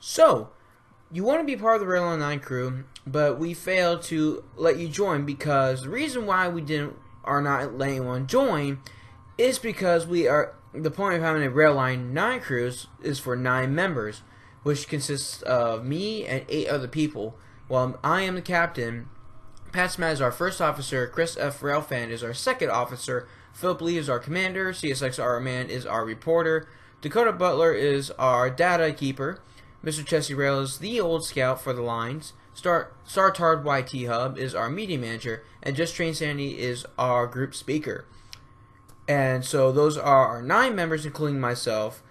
So, you want to be part of the Railfan 9 crew, but we failed to let you join because the reason why we are not letting anyone join is because the point of having a Railfan 9 crew is for 9 members, which consists of me and 8 other people. While I am the captain, Pat Smat is our first officer, Chris F. Railfan is our second officer, Philip Lee is our commander, CSX R Man is our reporter, Dakota Butler is our data keeper, Mr. Chessie Rail is the old scout for the lines, Sartard YT Hub is our media manager, and Just Train Sandy is our group speaker. And so those are our 9 members, including myself,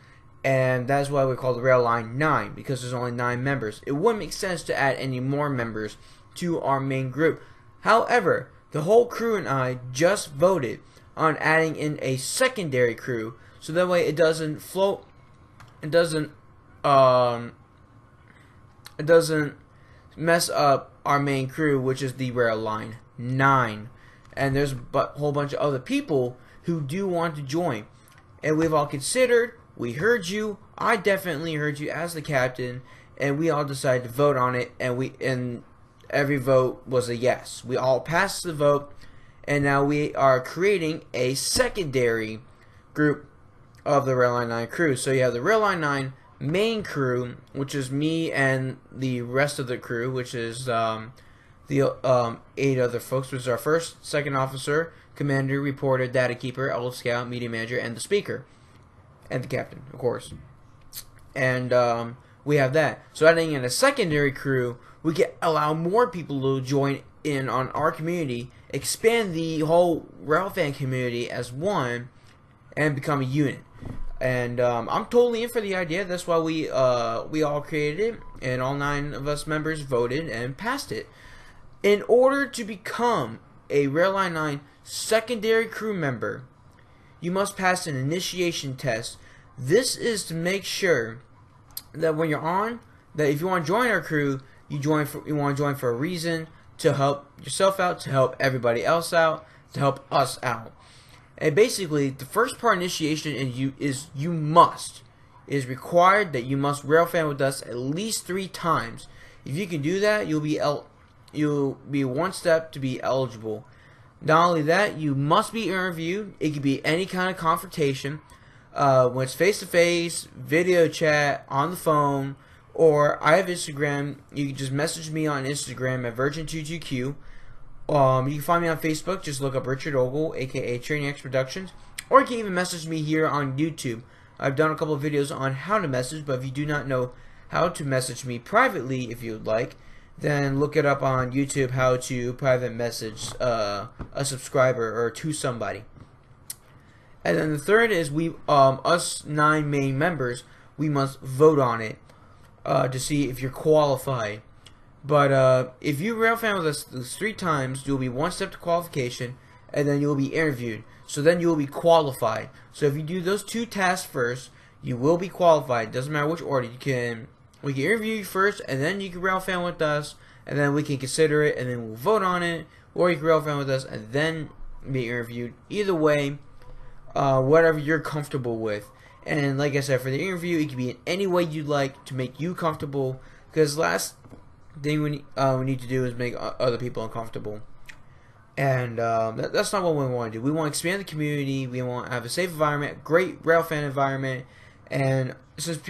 and that's why we call the Railfan 9, because there's only 9 members. It wouldn't make sense to add any more members to our main group. However, the whole crew and I just voted on adding in a secondary crew, so that way it doesn't float, it doesn't mess up our main crew, which is the Railfan 9. And there's a whole bunch of other people who do want to join, and we've all considered. We heard you. I definitely heard you as the captain, and we all decided to vote on it, and every vote was a yes. We all passed the vote, and now we are creating a secondary group of the Railfan 9 crew. So you have the Railfan 9 main crew, which is me and the rest of the crew, which is the 8 other folks, which is our first, second officer, commander, reporter, data keeper, old scout, media manager, and the speaker. And the captain, of course. And we have that. So adding in a secondary crew, we can allow more people to join in on our community, expand the whole Railfan community as one, and become a unit. And I'm totally in for the idea. That's why we all created it, and all 9 of us members voted and passed it. In order to become a Railfan 9 secondary crew member, you must pass an initiation test. This is to make sure that when you're on, that if you want to join our crew, you want to join for a reason, to help yourself out, to help everybody else out, to help us out. And basically, the first part of initiation is required that you must Railfan with us at least 3 times. If you can do that, you'll be one step to be eligible. Not only that, you must be interviewed. It could be any kind of confrontation. When it's face-to-face, video chat, on the phone, or I have Instagram. You can just message me on Instagram at Virgin22Q. You can find me on Facebook. Just look up Richard Ogle, aka Training X Productions. Or you can even message me here on YouTube. I've done a couple of videos on how to message, but if you do not know how to message me privately, if you would like, then look it up on YouTube, how to private message a subscriber or to somebody. And then the third is us 9 main members, we must vote on it to see if you're qualified. But if you Railfan with us 3 times, you'll be one step to qualification, and then you'll be interviewed. So then you'll be qualified. So if you do those 2 tasks first, you will be qualified. Doesn't matter which order. We can interview you first, and then you can Railfan with us, and then we can consider it, and then we'll vote on it. Or you can Railfan with us, and then be interviewed. Either way, whatever you're comfortable with. And like I said, for the interview, it can be in any way you'd like to make you comfortable. Because last thing we need to do is make other people uncomfortable. And that's not what we want to do. We want to expand the community. We want to have a safe environment, great Railfan environment. And since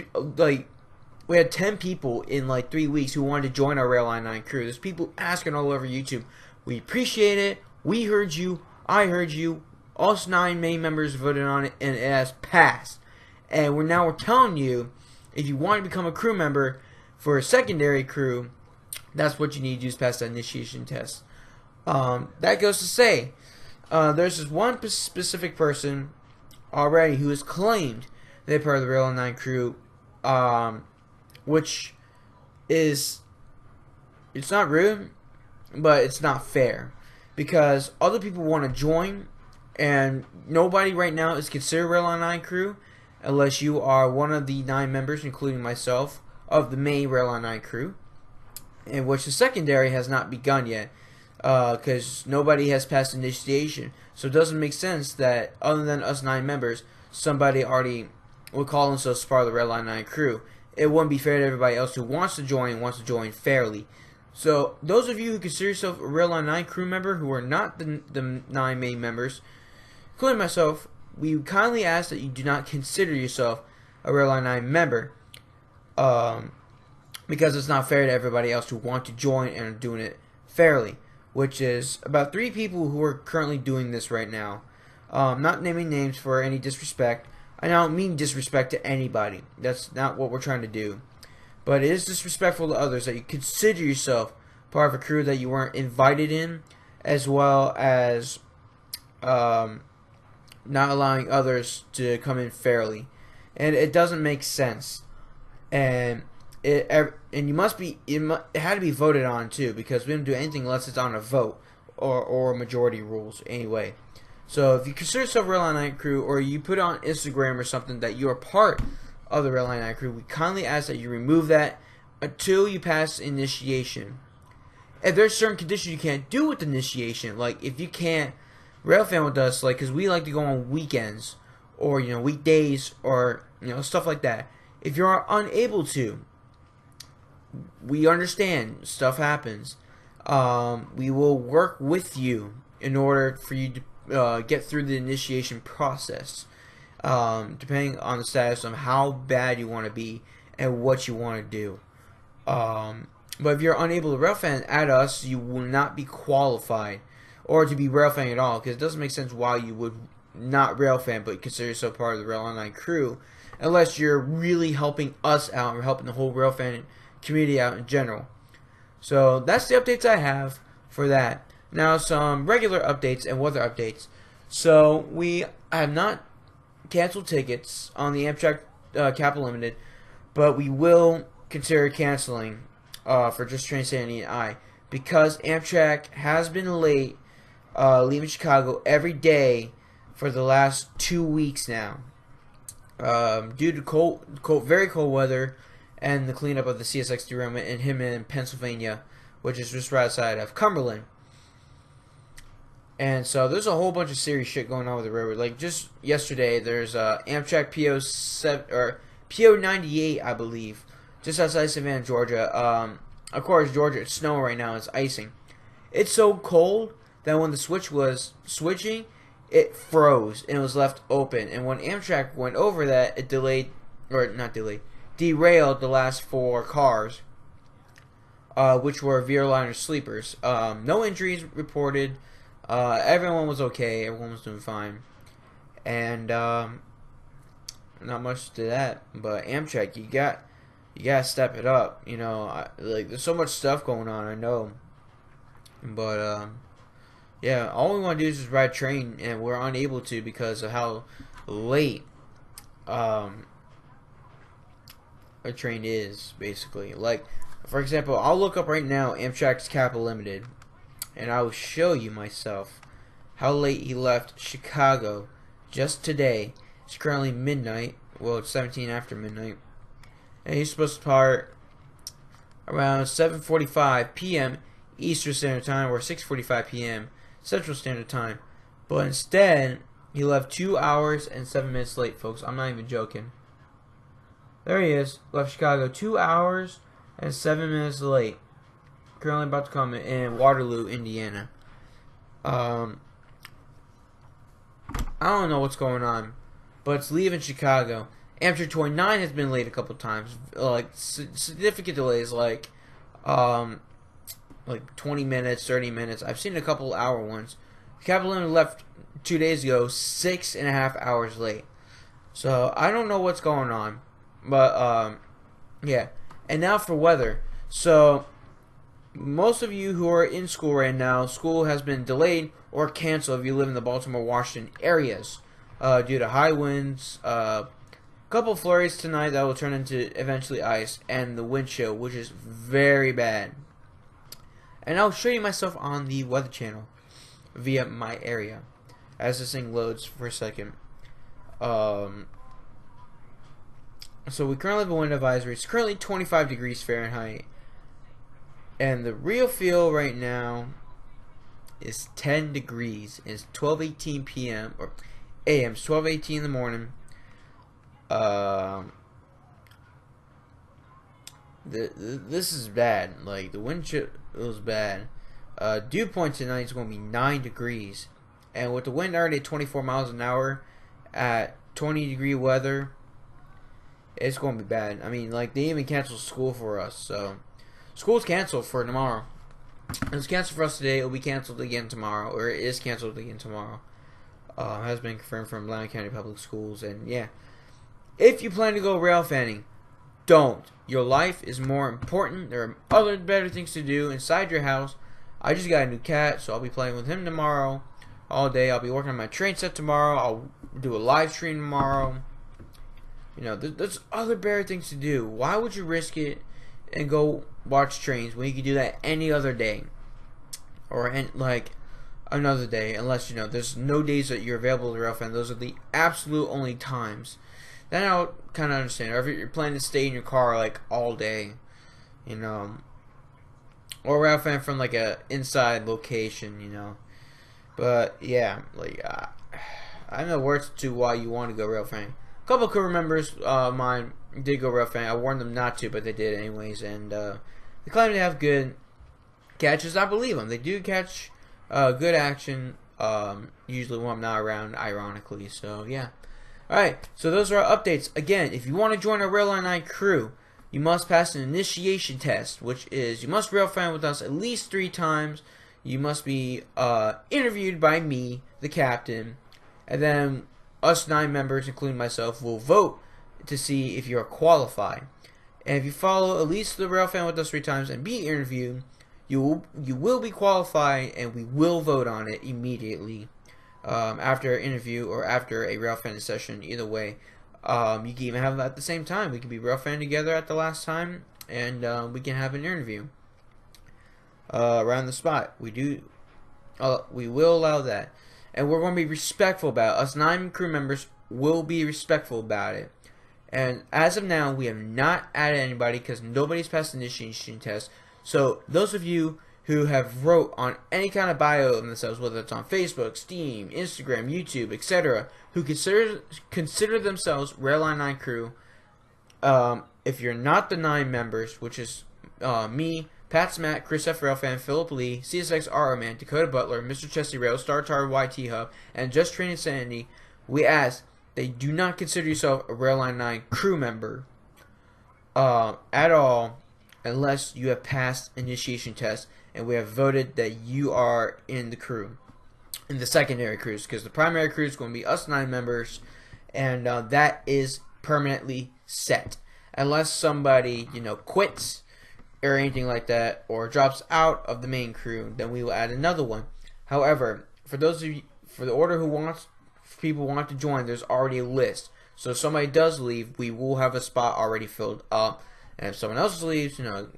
we had 10 people in like 3 weeks who wanted to join our Railfan 9 crew. There's people asking all over YouTube. We appreciate it. We heard you. I heard you. Us 9 main members voted on it, and it has passed. And we're telling you, if you want to become a crew member for a secondary crew, that's what you need to do, is pass that initiation test. That goes to say, there's this one specific person already who has claimed they're part of the Railfan 9 crew, which is, it's not rude, but it's not fair, because other people want to join, and nobody right now is considered Railfan 9 crew unless you are one of the 9 members, including myself, of the main Railfan 9 crew, in which the secondary has not begun yet, because nobody has passed initiation. So it doesn't make sense that other than us 9 members, somebody already would call themselves part of the Railfan 9 crew. it wouldn't be fair to everybody else who wants to join fairly. So those of you who consider yourself a Railline 9 crew member who are not the 9 main members, including myself, we kindly ask that you do not consider yourself a Railline 9 member, because it's not fair to everybody else who want to join and are doing it fairly, which is about 3 people who are currently doing this right now. Not naming names for any disrespect. I don't mean disrespect to anybody. That's not what we're trying to do. But it is disrespectful to others that you consider yourself part of a crew that you weren't invited in, as well as not allowing others to come in fairly. And it doesn't make sense. And it had to be voted on too, because we didn't do anything unless it's on a vote or majority rules anyway. So if you consider yourself a Railline 9 crew, or you put on Instagram or something that you are part of the Railline 9 crew, we kindly ask that you remove that until you pass initiation. If there's certain conditions you can't do with initiation, like if you can't Railfan with us, like because we like to go on weekends or weekdays or stuff like that. If you're unable to, we understand stuff happens. We will work with you in order for you to get through the initiation process, depending on the status of how bad you want to be and what you want to do. But if you're unable to Railfan at us, you will not be qualified or to be Railfan at all, because it doesn't make sense why you would not Railfan but consider yourself part of the Railline 9 crew, unless you're really helping us out or helping the whole Railfan community out in general. So that's the updates I have for that. Now some regular updates and weather updates. So we have not canceled tickets on the Amtrak Capital Limited, but we will consider canceling for Just Train Sanity and I, because Amtrak has been late leaving Chicago every day for the last 2 weeks now, due to very cold weather and the cleanup of the CSX derailment in Hinman, Pennsylvania, which is just right outside of Cumberland. And so there's a whole bunch of serious shit going on with the railroad. Like just yesterday, there's Amtrak PO 98, I believe, just outside Savannah, Georgia. Of course, Georgia, it's snowing right now. It's icing. It's so cold that when the switch was switching, it froze and it was left open. And when Amtrak went over that, it derailed the last 4 cars, which were Railine sleepers. No injuries reported. Everyone was okay. Everyone was doing fine. And not much to that. But Amtrak, you gotta step it up. Like there's so much stuff going on. I know, but yeah, all we want to do is just ride train, and we're unable to because of how late a train is, basically. Like, for example, I'll look up right now Amtrak's Capital Limited, and I will show you myself how late he left Chicago just today. It's currently midnight. Well, it's 17 after midnight. And he's supposed to depart around 7:45 p.m. Eastern Standard Time, or 6:45 p.m. Central Standard Time. But instead, he left 2 hours and 7 minutes late, folks. I'm not even joking. There he is. Left Chicago 2 hours and 7 minutes late. Currently about to come in Waterloo, Indiana. I don't know what's going on, but it's leaving Chicago. Amtrak 29 has been late a couple times, like significant delays, like 20 minutes, 30 minutes. I've seen a couple hour ones. Capital Limited left 2 days ago, 6.5 hours late. So I don't know what's going on, but yeah. And now for weather. So most of you who are in school right now, school has been delayed or canceled if you live in the Baltimore, Washington areas, due to high winds. Couple flurries tonight that will turn into eventually ice, and the wind chill, which is very bad. And I'll show you myself on the Weather Channel via my area as this thing loads for a second. So we currently have a wind advisory. It's currently 25 degrees Fahrenheit, and the real feel right now is 10 degrees. It's 12:18 p.m. or a.m. It's 12:18 in the morning. this is bad. Like, the wind chill was bad. Dew point tonight is going to be 9 degrees. And with the wind already at 24 miles an hour at 20-degree weather, it's going to be bad. I mean, like, they even canceled school for us. So, school's canceled for tomorrow. It was canceled for us today. It will be canceled again tomorrow. Or it is canceled again tomorrow. Has been confirmed from Railine County Public Schools. And, yeah. If you plan to go railfanning, don't. Your life is more important. There are other better things to do inside your house. I just got a new cat, so I'll be playing with him tomorrow all day. I'll be working on my train set tomorrow. I'll do a live stream tomorrow. You know, there's other better things to do. Why would you risk it and go watch trains when you can do that any other day? Or, like, another day. Unless, you know, there's no days that you're available to Railfan. Those are the absolute only times. Then I'll kind of understand. Or if you're planning to stay in your car, like, all day. You know. Or Railfan from, like, a inside location, you know. But, yeah. Like, I have no words to why you want to go Railfan. A couple of crew members mine did go Railfan. I warned them not to, but they did anyways. And they claim to have good catches. I believe them. They do catch good action. Usually when I'm not around, ironically. So, yeah. Alright, so those are our updates. Again, if you want to join our Railine 9 crew, you must pass an initiation test, which is you must railfan with us at least 3 times. You must be interviewed by me, the captain, and then us 9 members, including myself, will vote to see if you are qualified. And if you follow at least the railfan with us 3 times and be interviewed, you will be qualified, and we will vote on it immediately. After an interview or after a railfan session, either way. You can even have them at the same time. We can be railfan together at the last time, and we can have an interview around the spot. We will allow that, and we're going to be respectful about it. Us 9 crew members will be respectful about it. And as of now, we have not added anybody because nobody's passed the initiation test. So those of you who have wrote on any kind of bio of themselves, whether it's on Facebook, Steam, Instagram, YouTube, etc., who consider themselves Railine 9 crew, if you're not the 9 members, which is me, Pat Smack, Chris F. Railfan, Philip Lee, CSX RO Man, Dakota Butler, Mr. Chesty Rail, Star Tar YT Hub, and Just Train Insanity, we ask that you do not consider yourself a Railine 9 crew member at all, unless you have passed initiation test and we have voted that you are in the crew, in the secondary crews, because the primary crew is going to be us 9 members, and that is permanently set. Unless somebody, you know, quits or anything like that, or drops out of the main crew, then we will add another one. However, for those of you, for the order people want to join, there's already a list. So if somebody does leave, we will have a spot already filled up. And if someone else leaves, you know,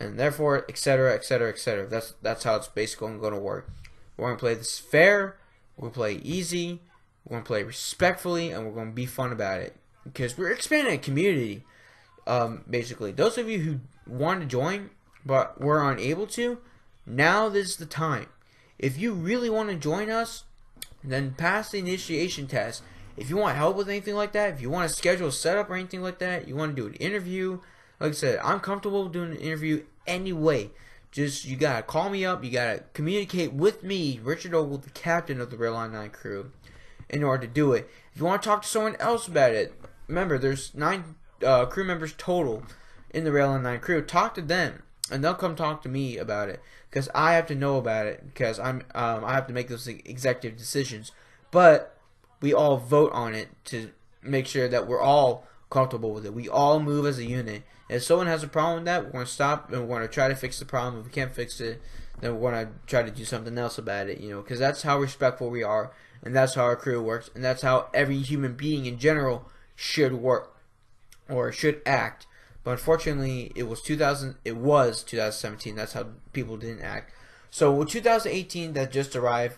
and therefore, etc., etc., etc. That's how it's basically going to work. We're going to play this fair. We're going to play easy. We're going to play respectfully, and we're going to be fun about it because we're expanding a community. Basically, those of you who want to join but were unable to, now this is the time. If you really want to join us, then pass the initiation test. If you want help with anything like that, if you want to schedule a setup or anything like that, you want to do an interview, like I said, I'm comfortable doing an interview anyway. Just, you gotta call me up, you gotta communicate with me, Richard Ogle, the captain of the Railine 9 crew, in order to do it. If you want to talk to someone else about it, remember, there's 9 crew members total in the Railine 9 crew. Talk to them, and they'll come talk to me about it, because I have to know about it, because I have to make those executive decisions. But we all vote on it to make sure that we're all comfortable with it. We all move as a unit. If someone has a problem with that, we're going to stop and we're going to try to fix the problem. If we can't fix it, then we're going to try to do something else about it, you know, because that's how respectful we are, and that's how our crew works, and that's how every human being in general should work or should act. But unfortunately, it was 2017. That's how people didn't act. So with 2018 that just arrived,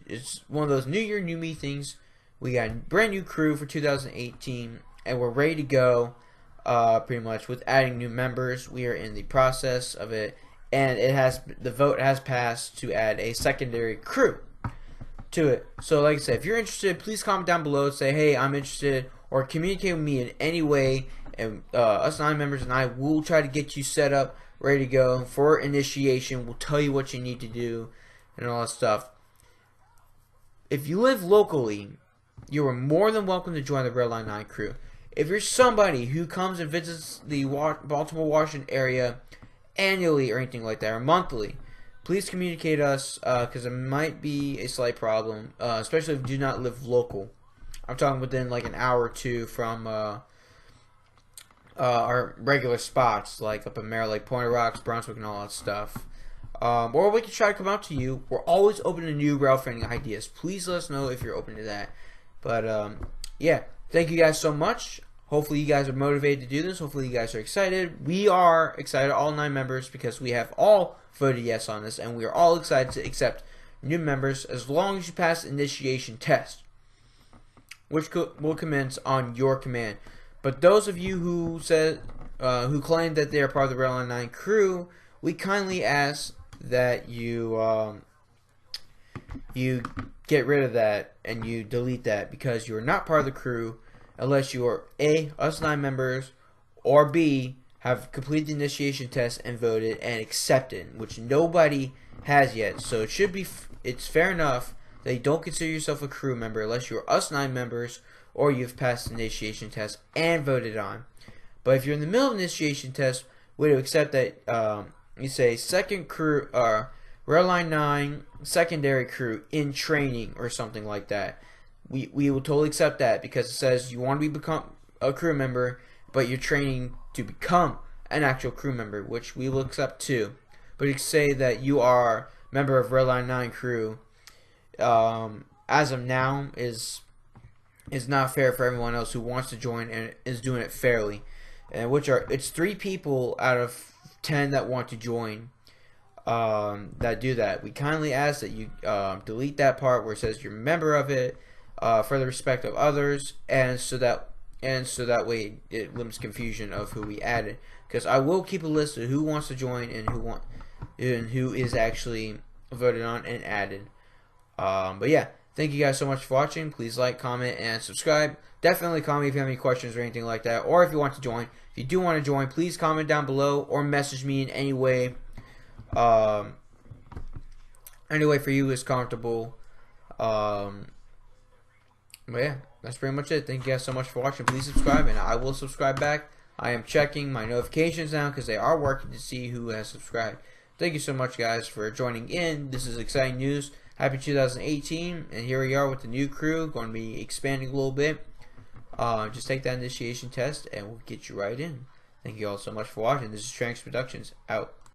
it's one of those New Year, New Me things. We got a brand new crew for 2018, and we're ready to go. Pretty much with adding new members. We are in the process of it, and the vote has passed to add a secondary crew to it. So like I said, if you're interested, please comment down below and say, hey, I'm interested, or communicate with me in any way, and us 9 members and I will try to get you set up, ready to go for initiation. We'll tell you what you need to do and all that stuff. If you live locally, you are more than welcome to join the Railline 9 crew. If you're somebody who comes and visits the Baltimore, Washington area annually or anything like that, or monthly, please communicate us, because it might be a slight problem, especially if you do not live local. I'm talking within like an hour or two from our regular spots, like up in Maryland, like Pointer Rocks, Brunswick, and all that stuff. Or we can try to come out to you. We're always open to new Railfanning ideas. Please let us know if you're open to that. But yeah, thank you guys so much. Hopefully you guys are motivated to do this. Hopefully you guys are excited. We are excited, all 9 members, because we have all voted yes on this, and we are all excited to accept new members as long as you pass the initiation test, which will commence on your command. But those of you who claim that they are part of the Railline 9 crew, we kindly ask that you get rid of that and you delete that, because you are not part of the crew unless you are A, us 9 members, or B, have completed the initiation test and voted and accepted, which nobody has yet. So it's fair enough that you don't consider yourself a crew member unless you're us 9 members or you've passed the initiation test and voted on. But if you're in the middle of the initiation test, we would accept that you say second crew, Railline 9 secondary crew in training or something like that. We will totally accept that, because it says you want to become a crew member, but you're training to become an actual crew member, which we will accept too. But you can say that you are a member of Railline 9 crew. As of now, is not fair for everyone else who wants to join and is doing it fairly, and it's 3 people out of 10 that want to join that do that. We kindly ask that you delete that part where it says you're a member of it, for the respect of others, and so that way it limits confusion of who we added. Because I will keep a list of who wants to join and who is actually voted on and added. But yeah, thank you guys so much for watching. Please like, comment, and subscribe. Definitely comment if you have any questions or anything like that, or if you want to join. If you do want to join, please comment down below or message me in any way. Any way for you is comfortable. But yeah, that's pretty much it. Thank you guys so much for watching. Please subscribe, and I will subscribe back. I am checking my notifications now because they are working to see who has subscribed. Thank you so much, guys, for joining in. This is exciting news. Happy 2018, and here we are with the new crew. Going to be expanding a little bit. Just take that initiation test, and we'll get you right in. Thank you all so much for watching. This is Tranks Productions, out.